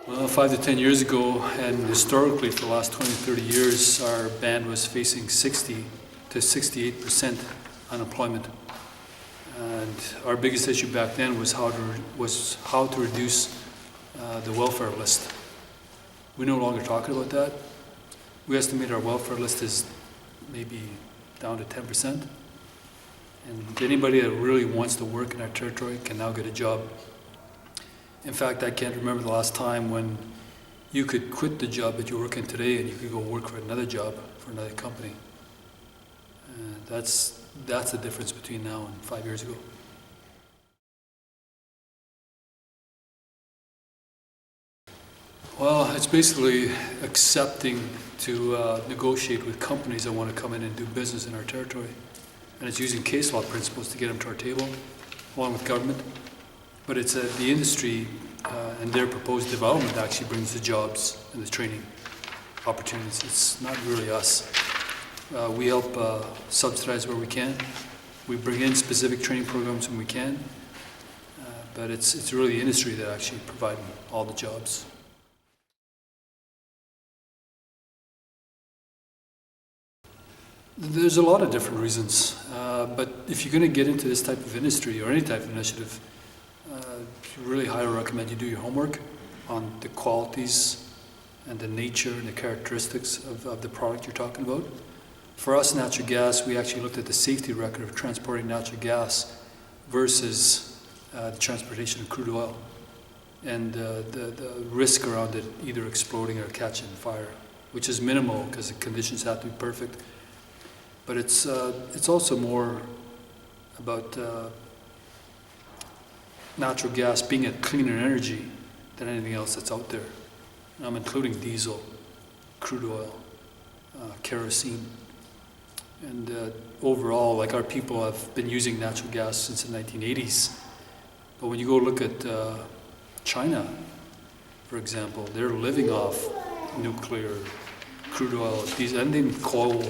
Well, 5 to 10 years ago, and historically for the last 20, 30 years, our band was facing 60 to 68% unemployment. And our biggest issue back then was how to reduce the welfare list. We're no longer talking about that. We estimate our welfare list is maybe down to 10%. And anybody that really wants to work in our territory can now get a job. In fact, I can't remember the last time when you could quit the job that you're working today and you could go work for another job for another company. That's the difference between now and 5 years ago. Well, it's basically accepting to negotiate with companies that want to come in and do business in our territory. And it's using case law principles to get them to our table, along with government. But it's the industry and their proposed development actually brings the jobs and the training opportunities. It's not really us. We help subsidize where we can. We bring in specific training programs when we can. But it's really the industry that actually provide all the jobs. There's a lot of different reasons, but if you're going to get into this type of industry or any type of initiative, I really highly recommend you do your homework on the qualities and the nature and the characteristics of the product you're talking about. For us, natural gas, we actually looked at the safety record of transporting natural gas versus the transportation of crude oil and the risk around it either exploding or catching fire, which is minimal because the conditions have to be perfect. But it's also more about natural gas being a cleaner energy than anything else that's out there. And I'm including diesel, crude oil, kerosene. And overall, like our people have been using natural gas since the 1980s. But when you go look at China, for example, they're living off nuclear, crude oil, diesel, anything coal,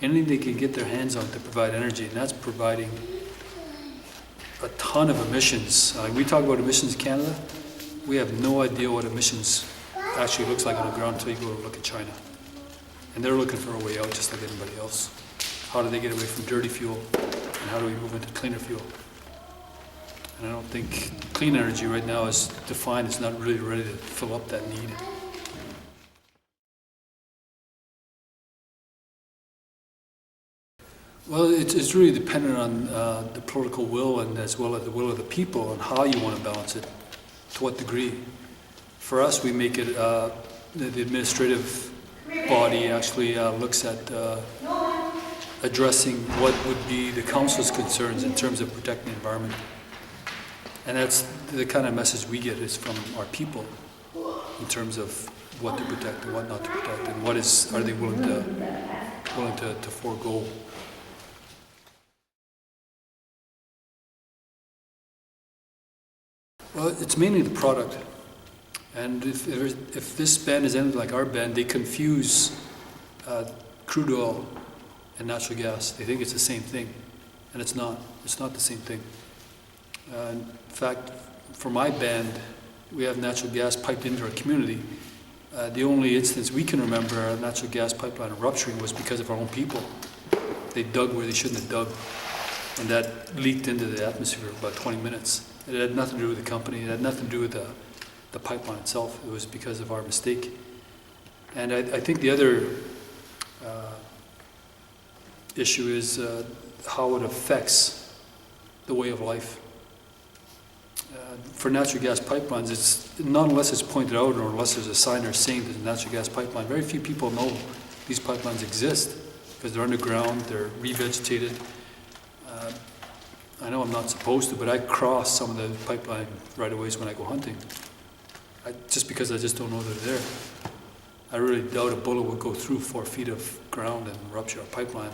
anything they can get their hands on to provide energy, and that's providing a ton of emissions. We talk about emissions in Canada. We have no idea what emissions actually looks like on the ground until you go look at China. And they're looking for a way out just like anybody else. How do they get away from dirty fuel? And how do we move into cleaner fuel? And I don't think clean energy right now is defined as not really ready to fill up that need. Well, it's really dependent on the political will and as well as the will of the people and how you want to balance it, to what degree. For us, we make it, the administrative body actually looks at addressing what would be the council's concerns in terms of protecting the environment. And that's the kind of message we get is from our people in terms of what to protect and what not to protect and are they willing to forego. Well, it's mainly the product. And if this band is anything like our band, they confuse crude oil and natural gas. They think it's the same thing, and it's not. It's not the same thing. In fact, for my band, we have natural gas piped into our community. The only instance we can remember a natural gas pipeline rupturing was because of our own people. They dug where they shouldn't have dug, and that leaked into the atmosphere for about 20 minutes. It had nothing to do with the company. It had nothing to do with the pipeline itself. It was because of our mistake. And I think the other issue is how it affects the way of life. For natural gas pipelines, it's not unless it's pointed out or unless there's a sign or saying there's a natural gas pipeline. Very few people know these pipelines exist because they're underground, they're revegetated. I know I'm not supposed to, but I cross some of the pipeline right-of-ways when I go hunting. Just because I just don't know they're there. I really doubt a bullet would go through 4 feet of ground and rupture a pipeline.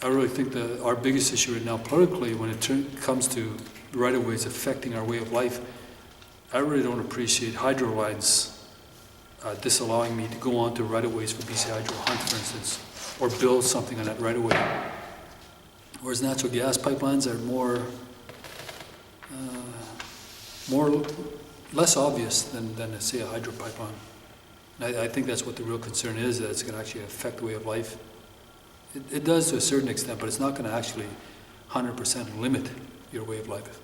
I really think that our biggest issue right now politically when it comes to right-of-ways affecting our way of life, I really don't appreciate hydro lines disallowing me to go onto right-of-ways for BC Hydro hunt, for instance, or build something on that right-of-way. Whereas natural gas pipelines are more less obvious than say, a hydro pipeline. And I think that's what the real concern is, that it's going to actually affect the way of life. It does to a certain extent, but it's not going to actually 100% limit your way of life.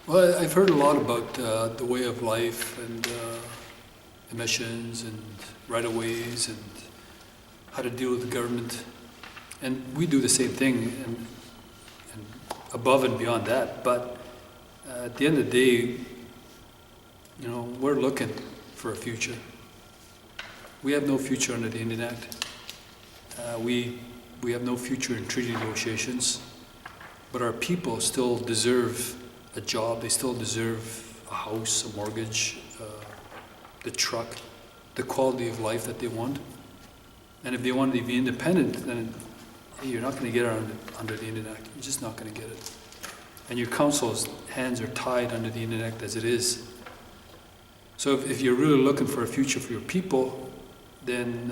Well, I've heard a lot about the way of life and emissions and right-of-ways and how to deal with the government. And we do the same thing and above and beyond that. But at the end of the day, you know, we're looking for a future. We have no future under the Indian Act. We have no future in treaty negotiations. But our people still deserve a job. They still deserve a house, a mortgage, the truck, the quality of life that they want. And if they want to be independent, then you're not going to get it under the Indian Act. You're just not going to get it. And your council's hands are tied under the Indian Act as it is. So if you're really looking for a future for your people, then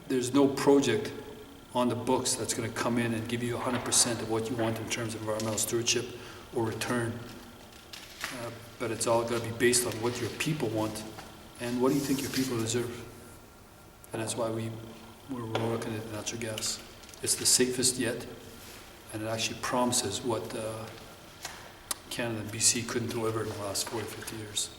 there's no project on the books that's going to come in and give you 100% of what you want in terms of environmental stewardship or return. But it's all got to be based on what your people want and what do you think your people deserve. And that's why we're looking at natural gas. It's the safest yet, and it actually promises what Canada and BC couldn't deliver in the last 40, 50 years.